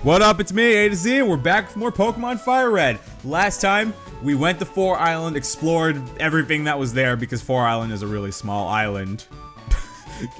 What up, it's me, A to Z, and we're back with more Pokemon Fire Red. Last time, we went to 4 Island, explored everything that was there, because 4 Island is a really small island.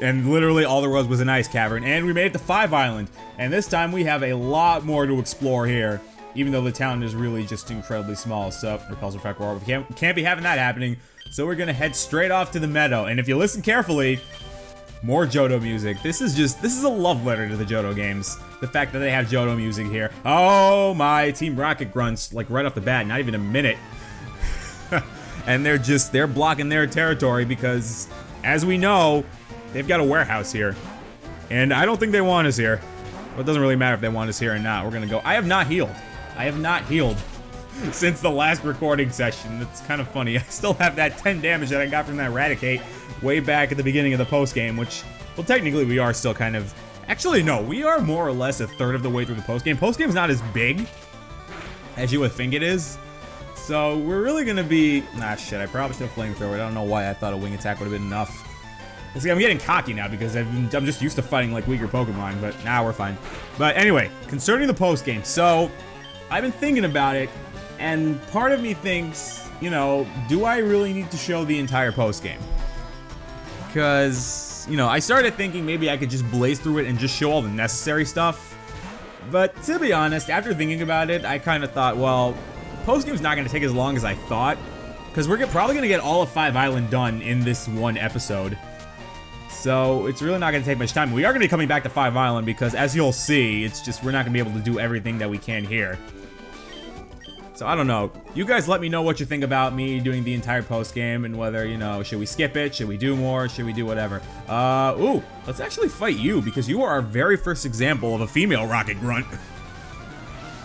And literally all there was an ice cavern, and we made it to 5 Island. And this time, we have a lot more to explore here, even though the town is really just incredibly small. So, repulsor effect war, we can't be having that happening. So we're gonna head straight off to the Meadow, and if you listen carefully, more Johto music. This is a love letter to the Johto games. The fact that they have Johto music here. Oh my, Team Rocket grunts, like right off the bat, not even a minute. And they're blocking their territory because, as we know, they've got a warehouse here. And I don't think they want us here. Well, it doesn't really matter if they want us here or not. We're gonna go. I have not healed since the last recording session. That's kind of funny. I still have that 10 damage that I got from that Eradicate way back at the beginning of the post-game, which, well, technically we are still kind of... Actually, no, we are more or less a third of the way through the post-game. Post-game's not as big as you would think it is. So we're really gonna be... Nah, shit, I probably should have Flamethrower. I don't know why I thought a Wing Attack would have been enough. See, I'm getting cocky now because I'm just used to fighting like weaker Pokemon, but now we're fine. But anyway, concerning the post-game, so I've been thinking about it, and part of me thinks, you know, do I really need to show the entire post-game? Because, you know, I started thinking maybe I could just blaze through it and just show all the necessary stuff. But to be honest, after thinking about it, I kind of thought, well, post-game's not going to take as long as I thought, because we're probably going to get all of 5 Island done in this one episode. So it's really not going to take much time. We are going to be coming back to 5 Island because, as you'll see, it's just we're not going to be able to do everything that we can here. So I don't know. You guys let me know what you think about me doing the entire post-game and whether, you know, should we skip it? Should we do more? Should we do whatever? Ooh, let's actually fight you because you are our very first example of a female rocket grunt.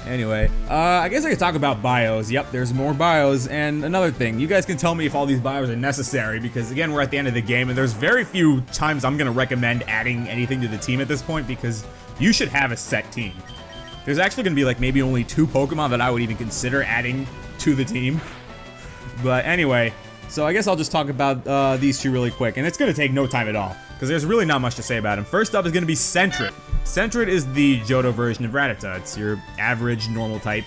Anyway, I guess I could talk about bios. Yep, there's more bios. And another thing, you guys can tell me if all these bios are necessary because, again, we're at the end of the game and there's very few times I'm going to recommend adding anything to the team at this point because you should have a set team. There's actually going to be like maybe only 2 Pokemon that I would even consider adding to the team. But anyway, so I guess I'll just talk about these 2 really quick. And it's going to take no time at all because there's really not much to say about them. First up is going to be Sentret. Sentret is the Johto version of Rattata. It's your average normal type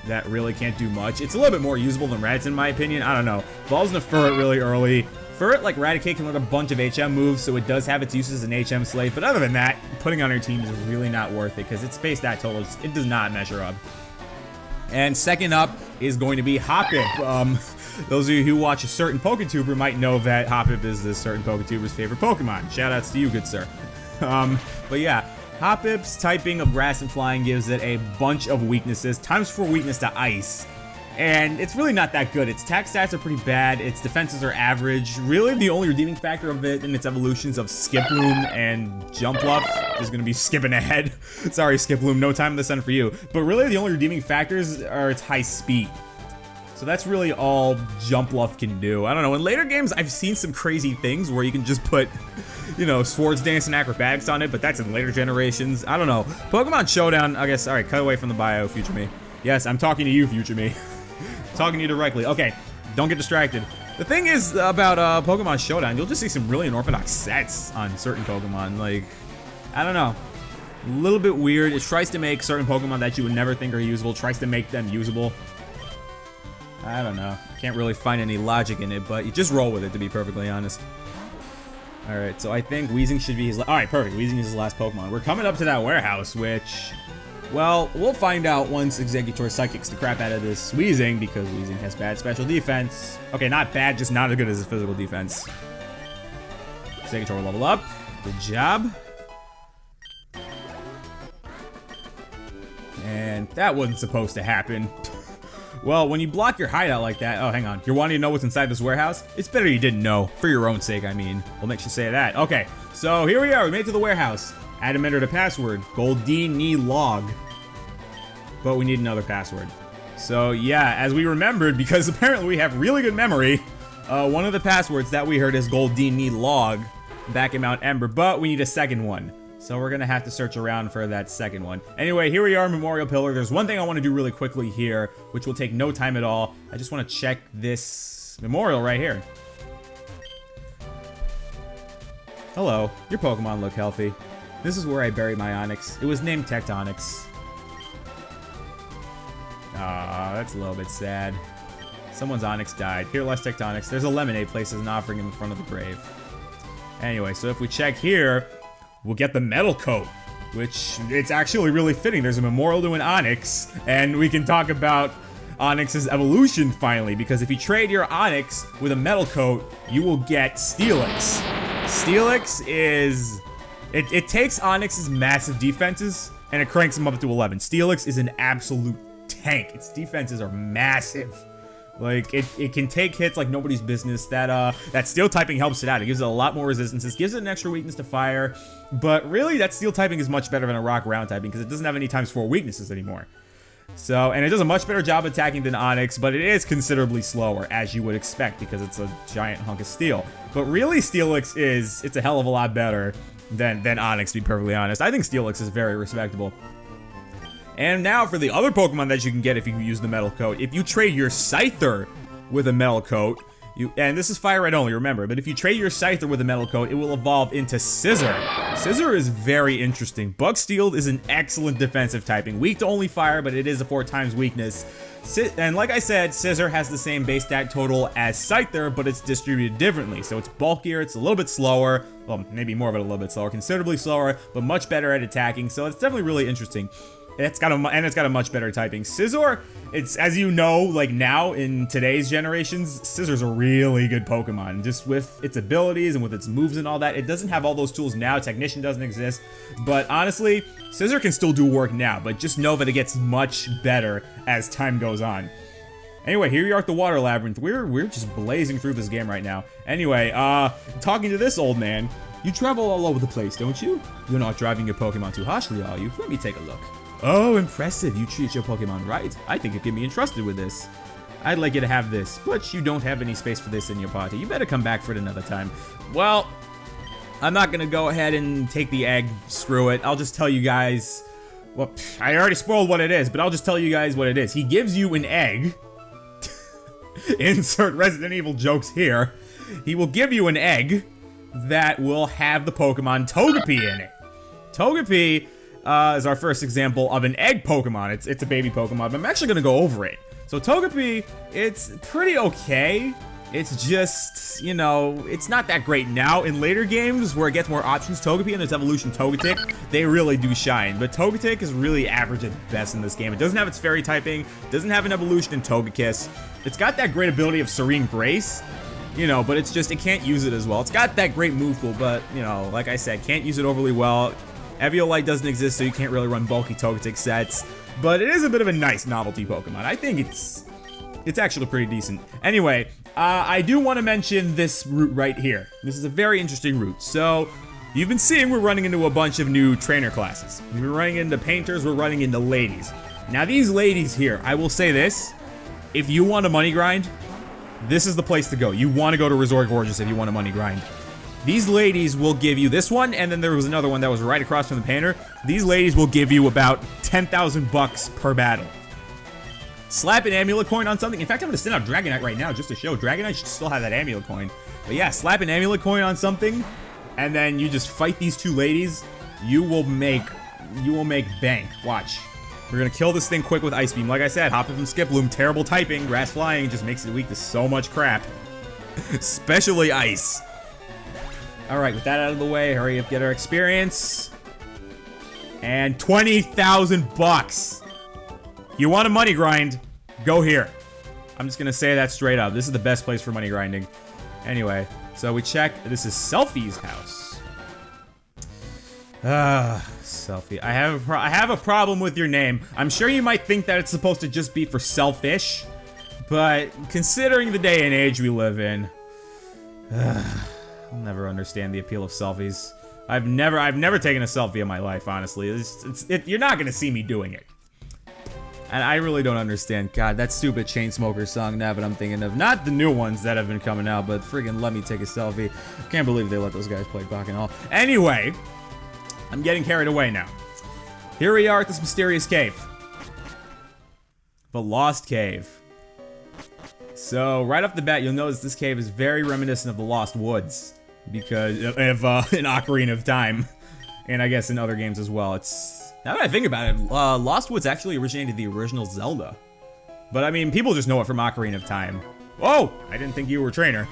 that really can't do much. It's a little bit more usable than Rattata in my opinion. I don't know. Evolves into Furret really early. Furret, like Eradicate, can learn a bunch of HM moves, so it does have its uses as an HM slave. But other than that, putting on your team is really not worth it because its space stat total, it does not measure up. And second up is going to be Hoppip. Those of you who watch a certain PokeTuber might know that Hoppip is this certain PokeTuber's favorite Pokemon. Shoutouts to you, good sir. But yeah, Hoppip's typing of Grass and Flying gives it a bunch of weaknesses, ×4 weakness to Ice. And it's really not that good. Its attack stats are pretty bad. Its defenses are average. Really, the only redeeming factor of it in its evolutions of Skiploom and Jumpluff is going to be skipping ahead. Sorry, Skiploom, no time in the sun for you. But really, the only redeeming factors are its high speed. So that's really all Jumpluff can do. I don't know. In later games, I've seen some crazy things where you can just put, you know, Swords Dance and Acrobatics on it, but that's in later generations. I don't know. Pokemon Showdown, I guess. All right, cut away from the bio, Future Me. Yes, I'm talking to you, Future Me. Talking to you directly. Okay, don't get distracted. The thing is about Pokemon Showdown, you'll just see some really unorthodox sets on certain Pokemon. Like, I don't know. A little bit weird. It tries to make certain Pokemon that you would never think are usable, tries to make them usable. I don't know. Can't really find any logic in it, but you just roll with it, to be perfectly honest. Alright, so I think Weezing should be his... Alright, perfect. Weezing is his last Pokemon. We're coming up to that warehouse, which... Well, we'll find out once Exeggutor Psychics the crap out of this Weezing, because Weezing has bad special defense. Okay, not bad, just not as good as his physical defense. Exeggutor will level up. Good job. And that wasn't supposed to happen. Well, when you block your hideout like that... Oh, hang on. You're wanting to know what's inside this warehouse? It's better you didn't know. For your own sake, I mean. What makes you say that? Okay, so here we are. We made it to the warehouse. Adam entered a password, Goldini Log. But we need another password. So yeah, as we remembered, because apparently we have really good memory, one of the passwords that we heard is Goldini Log back in Mount Ember, but we need a second one. So we're gonna have to search around for that second one. Anyway, here we are, Memorial Pillar. There's one thing I want to do really quickly here, which will take no time at all. I just want to check this memorial right here. Hello, your Pokemon look healthy. This is where I buried my Onix. It was named Tectonix. That's a little bit sad. Someone's Onyx died. Here, let's Tectonics. There's a lemonade place as an offering in the front of the grave. Anyway, so if we check here, we'll get the metal coat, which it's actually really fitting. There's a memorial to an Onyx, and we can talk about Onyx's evolution finally, because if you trade your Onyx with a metal coat, you will get Steelix. Steelix is... It takes Onyx's massive defenses, and it cranks them up to 11. Steelix is an absolute tank. Its defenses are massive. Like, it can take hits like nobody's business. That steel typing helps it out. It gives it a lot more resistances, gives it an extra weakness to fire, but really that steel typing is much better than a rock ground typing because it doesn't have any ×4 weaknesses anymore. So, and it does a much better job attacking than Onyx, but it is considerably slower, as you would expect, because it's a giant hunk of steel. But really, Steelix it's a hell of a lot better than Onyx, to be perfectly honest. I think Steelix is very respectable. And now for the other Pokemon that you can get if you use the metal coat. If you trade your Scyther with a metal coat, and this is fire red only, remember, but if you trade your Scyther with a metal coat, it will evolve into Scissor. Scissor is very interesting. Bug Steel is an excellent defensive typing. Weak to only fire, but it is a 4x weakness. And like I said, Scissor has the same base stat total as Scyther, but it's distributed differently. So it's bulkier, it's a little bit slower, well, maybe more, but a little bit slower, considerably slower, but much better at attacking. So it's definitely really interesting. It's got a much better typing. Scizor, it's, as you know, like now in today's generations, Scizor's a really good Pokemon. Just with its abilities and with its moves and all that. It doesn't have all those tools now. Technician doesn't exist. But honestly, Scizor can still do work now. But just know that it gets much better as time goes on. Anyway, here we are at the Water Labyrinth. We're just blazing through this game right now. Anyway, talking to this old man. You travel all over the place, don't you? You're not driving your Pokemon too harshly, are you? Let me take a look. Oh, impressive. You treat your Pokemon right. I think you can be entrusted with this. I'd like you to have this, but you don't have any space for this in your party. You better come back for it another time. Well, I'm not going to go ahead and take the egg. Screw it. I'll just tell you guys. Well, I already spoiled what it is, but I'll just tell you guys what it is. He gives you an egg. Insert Resident Evil jokes here. He will give you an egg that will have the Pokemon Togepi in it. Togepi is our first example of an egg Pokemon. It's a baby Pokemon, but I'm actually going to go over it. So Togepi, it's pretty okay. It's just, you know, it's not that great now. In later games where it gets more options, Togepi and its evolution Togetic, they really do shine. But Togetic is really average at best in this game. It doesn't have its fairy typing, doesn't have an evolution in Togekiss. It's got that great ability of Serene Grace, you know, but it's just, it can't use it as well. It's got that great move pool, but, you know, like I said, can't use it overly well. Eviolite doesn't exist, so you can't really run bulky Togetic sets. But it is a bit of a nice novelty Pokemon. I think it's actually pretty decent. Anyway, I do want to mention this route right here. This is a very interesting route. So, you've been seeing we're running into a bunch of new trainer classes. We've been running into painters, we're running into ladies. Now these ladies here, I will say this. If you want a money grind, this is the place to go. You want to go to Resort Gorgeous if you want a money grind. These ladies will give you this one, and then there was another one that was right across from the painter. These ladies will give you about 10,000 bucks per battle. Slap an amulet coin on something. In fact, I'm going to send out Dragonite right now just to show. Dragonite should still have that amulet coin. But yeah, slap an amulet coin on something, and then you just fight these two ladies. You will make bank. Watch. We're going to kill this thing quick with Ice Beam. Like I said, Hopping from Skiploom, terrible typing. Grass Flying just makes it weak to so much crap. Especially Ice. Alright, with that out of the way, hurry up, get our experience. And 20,000 bucks. You want a money grind, go here. I'm just gonna say that straight up. This is the best place for money grinding. Anyway, so we check. This is Selfie's house. Selfie. I have a problem with your name. I'm sure you might think that it's supposed to just be for selfish, but considering the day and age we live in, I'll never understand the appeal of selfies. I've never taken a selfie in my life, honestly. You're not gonna see me doing it. And I really don't understand. God, that stupid Chainsmokers song now that I'm thinking of. Not the new ones that have been coming out, but friggin' Let Me Take a Selfie. Can't believe they let those guys play Bacchanal. Anyway, I'm getting carried away now. Here we are at this mysterious cave. The Lost Cave. So, right off the bat, you'll notice this cave is very reminiscent of the Lost Woods. Because of an Ocarina of Time. And I guess in other games as well. Now that I think about it, Lost Woods actually originated the original Zelda. But I mean, people just know it from Ocarina of Time. Oh, I didn't think you were a trainer.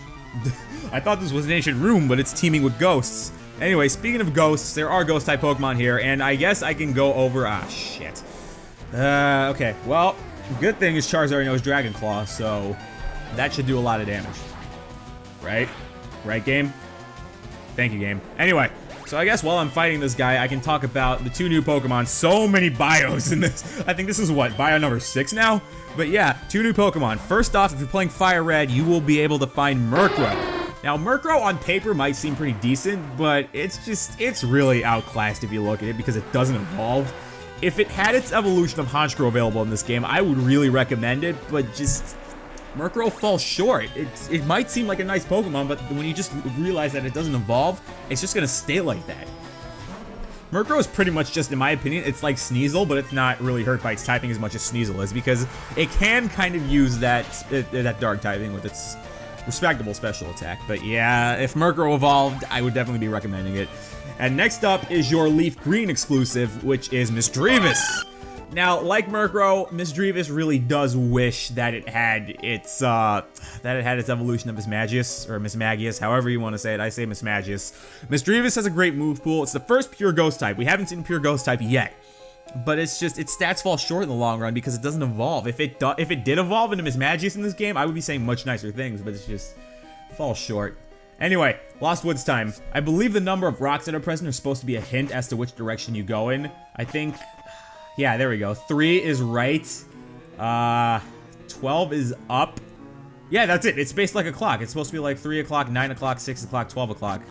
I thought this was an ancient room, but it's teeming with ghosts. Anyway, speaking of ghosts, there are ghost-type Pokemon here, and I guess I can go over... Ah, shit. Okay, well, good thing is Charizard knows Dragon Claw, so that should do a lot of damage. Right? Right, game? Thank you, game. Anyway, so I guess while I'm fighting this guy, I can talk about the 2 new Pokemon. So many bios in this. I think this is, what, bio number 6 now? But yeah, 2 new Pokemon. First off, if you're playing Fire Red, you will be able to find Murkrow. Now, Murkrow on paper might seem pretty decent, but it's really outclassed if you look at it because it doesn't evolve. If it had its evolution of Honchkrow available in this game, I would really recommend it, but just... Murkrow falls short. It might seem like a nice Pokemon, but when you just realize that it doesn't evolve, it's just gonna stay like that. Murkrow is pretty much just, in my opinion, it's like Sneasel, but it's not really hurt by its typing as much as Sneasel is, because it can kind of use that dark typing with its respectable special attack. But yeah, if Murkrow evolved, I would definitely be recommending it. And next up is your Leaf Green exclusive, which is Misdreavus. Now, like Murkrow, Misdreavus really does wish that it had its evolution of Mismagius, or Mismagius, however you want to say it. I say Mismagius. Misdreavus has a great move pool. It's the first pure ghost type. We haven't seen pure ghost type yet. But it's just, its stats fall short in the long run because it doesn't evolve. If it did evolve into Mismagius in this game, I would be saying much nicer things, but it's just falls short. Anyway, Lost Woods time. I believe the number of rocks that are present are supposed to be a hint as to which direction you go in. I think... Yeah, there we go. 3 is right. 12 is up. Yeah, that's it. It's spaced like a clock. It's supposed to be like 3 o'clock, 9 o'clock, 6 o'clock, 12 o'clock.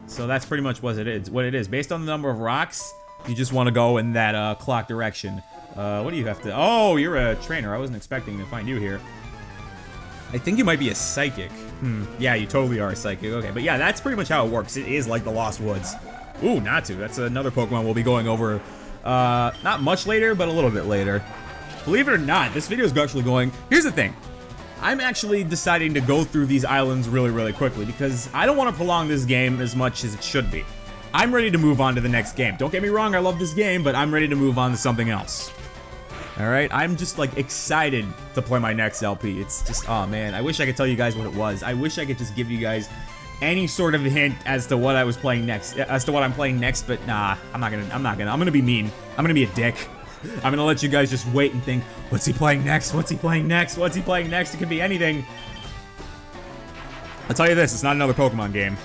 So that's pretty much what it is. Based on the number of rocks, you just want to go in that clock direction. What do you have to... Oh, you're a trainer. I wasn't expecting to find you here. I think you might be a psychic. Yeah, you totally are a psychic. Okay, but yeah, that's pretty much how it works. It is like the Lost Woods. Ooh, Natu. That's another Pokemon we'll be going over... not much later, but a little bit later. Believe it or not, this video is actually going... Here's the thing. I'm actually deciding to go through these islands really, really quickly because I don't want to prolong this game as much as it should be. I'm ready to move on to the next game. Don't get me wrong, I love this game, but I'm ready to move on to something else. Alright, I'm just, like, excited to play my next LP. It's just... Oh, man. I wish I could tell you guys what it was. I wish I could just give you guys... any sort of hint as to what I was playing next, as to what I'm playing next, but nah, I'm gonna be mean. I'm gonna be a dick. I'm gonna let you guys just wait and think, what's he playing next? What's he playing next? What's he playing next? It could be anything. I'll tell you this, it's not another Pokemon game.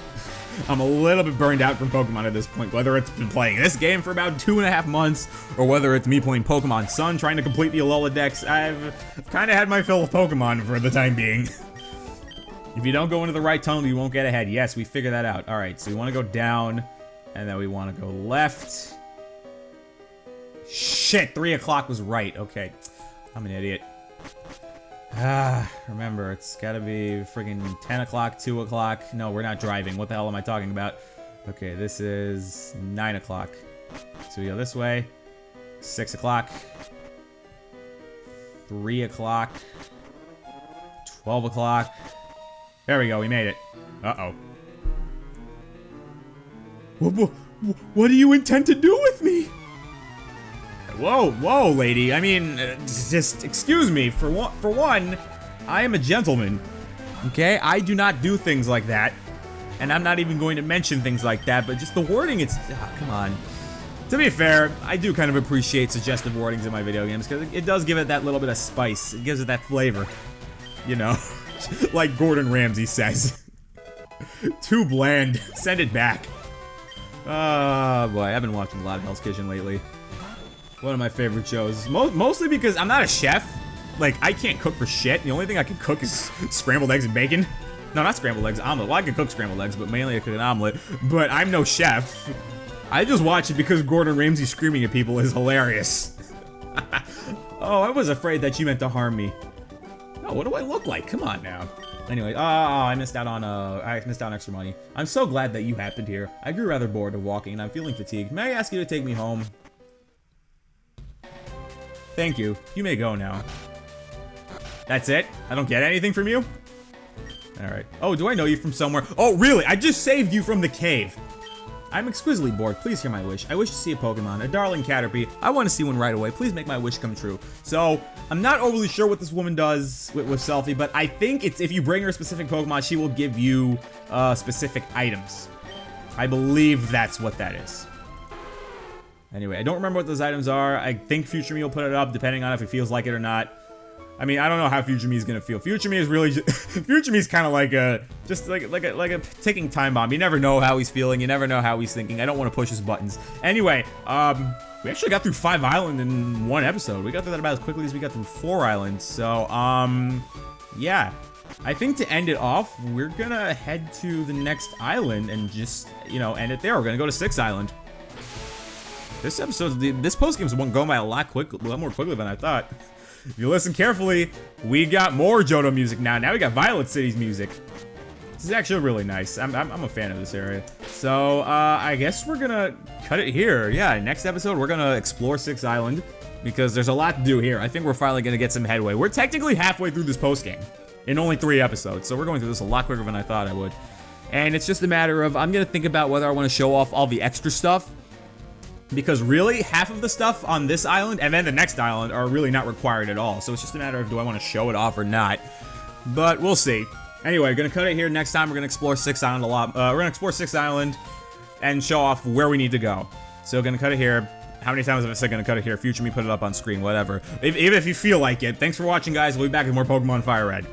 I'm a little bit burned out from Pokemon at this point, whether it's been playing this game for about 2.5 months, or whether it's me playing Pokemon Sun, trying to complete the Alola Dex. I've kind of had my fill of Pokemon for the time being. If you don't go into the right tunnel, you won't get ahead. Yes, we figured that out. Alright, so we want to go down, and then we want to go left. Shit, 3 o'clock was right. Okay, I'm an idiot. Remember, it's gotta be friggin' 10 o'clock, 2 o'clock. No, we're not driving. What the hell am I talking about? Okay, this is 9 o'clock. So we go this way. 6 o'clock. 3 o'clock. 12 o'clock. There we go, we made it. Uh-oh. What do you intend to do with me? Whoa, whoa, lady. I mean, just excuse me. For one, I am a gentleman. Okay? I do not do things like that. And I'm not even going to mention things like that, but just the wording, it's... Oh, come on. To be fair, I do kind of appreciate suggestive wordings in my video games, because it does give it that little bit of spice. It gives it that flavor. You know? Like Gordon Ramsay says. Too bland. Send it back. Oh boy, I've been watching a lot of Hell's Kitchen lately. One of my favorite shows. Mostly because I'm not a chef. Like, I can't cook for shit. The only thing I can cook is scrambled eggs and bacon. No, not scrambled eggs, omelet. Well, I can cook scrambled eggs, but mainly I cook an omelet. But I'm no chef. I just watch it because Gordon Ramsay screaming at people is hilarious. Oh, I was afraid that you meant to harm me. Oh, what do I look like? Come on now. Anyway, I missed out on extra money. I'm so glad that you happened here. I grew rather bored of walking and I'm feeling fatigued. May I ask you to take me home? Thank you. You may go now. That's it? I don't get anything from you? Alright. Oh, do I know you from somewhere? Oh, really? I just saved you from the cave. I'm exquisitely bored. Please hear my wish. I wish to see a Pokemon, a darling Caterpie. I want to see one right away. Please make my wish come true. So, I'm not overly sure what this woman does with Selfie, but I think it's if you bring her a specific Pokemon, she will give you specific items. I believe that's what that is. Anyway, I don't remember what those items are. I think Future Me will put it up, depending on if it feels like it or not. I mean, I don't know how Future Me is gonna feel. Future Me is really Future Me is kind of like a ticking time bomb. You never know how he's feeling. You never know how he's thinking. I don't want to push his buttons. Anyway, we actually got through 5 islands in 1 episode. We got through that about as quickly as we got through 4 islands. So, yeah. I think to end it off, we're gonna head to the next island and just, you know, end it there. We're gonna go to 6th Island. This episode, this post-game's going by a lot more quickly than I thought. If you listen carefully, we got more Johto music now. Now we got Violet City's music. This is actually really nice. I'm a fan of this area. So, I guess we're gonna cut it here. Yeah, next episode, we're gonna explore 6th Island because there's a lot to do here. I think we're finally gonna get some headway. We're technically halfway through this post-game in only 3 episodes, so we're going through this a lot quicker than I thought I would. And it's just a matter of, I'm gonna think about whether I want to show off all the extra stuff, because really, half of the stuff on this island and then the next island are really not required at all. So it's just a matter of, do I want to show it off or not? But we'll see. Anyway, gonna cut it here. Next time, we're gonna explore 6th Island a lot. We're gonna explore 6th Island and show off where we need to go. So gonna cut it here. How many times have I said gonna cut it here? Future Me put it up on screen, whatever. Even if you feel like it. Thanks for watching, guys. We'll be back with more Pokemon Fire Red.